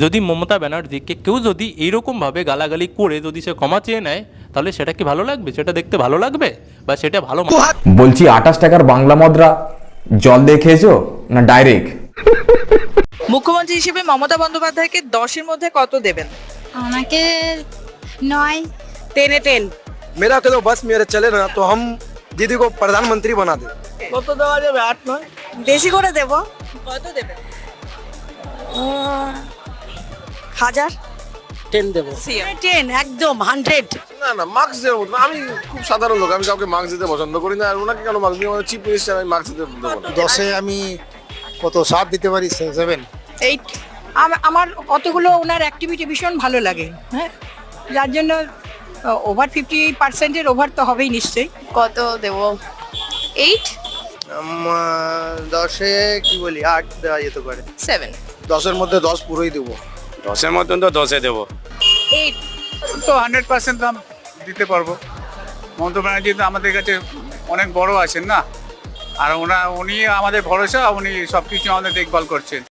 যদি মমতা ব্যানার্জিকে কেউ যদি এইরকমভাবে গালাগালি করে যদি সে ক্ষমা চেয়ে নেয়, তাহলে সেটা কি ভালো লাগবে? সেটা দেখতে ভালো লাগবে? বা সেটা ভালো? বলছি 28 টাকার বাংলা মুদ্রা জল দিয়ে খেয়েছো না ডাইরেক্ট? মুখ্যমন্ত্রী হিসেবে মমতা বন্দ্যোপাধ্যায়কে 10-এর মধ্যে কত দেবেন? আমাকে 9। 10-এ 10। मेरा तो बस मेरे चले ना तो हम दीदी को प्रधानमंत्री बना दे। কত দেওয়া যাবে? 8-9? বেশি করে দেব। কত দেবেন? 1000। 10 দেবো। 10 একদম 100। না না, মার্কস দেওয়ার মতো না। আমি খুব সাধারণ লোক, আমি কাউকে মার্কস দিতে পছন্দ করি না। আর ওনাকে কেন মার্কস দিই? চিফ মিনিস্টার, আমি মার্কস দিতে দেবো না। 10-এ আমি কত 7 দিতে পারি, 7। 8। আমার কতগুলো ওনার অ্যাক্টিভিটি ভীষণ ভালো লাগে, হ্যাঁ, যার জন্য ওভার 50%-এর ওভার তো হবেই নিশ্চয়ই। কত দেব? 8। 10-এ কি বলি 8 দেওয়া যেতে পারে। 7। 10-এর মধ্যে 10 পুরোই দেবো। 10-এর মতন তো 10-এ দেবো। 8। তো 100% দাম দিতে পারবো। মমতা ব্যানার্জি তো আমাদের কাছে অনেক বড় আছেন না, আর উনি আমাদের ভরসা, উনি সব কিছু আমাদের দেখভাল করছেন।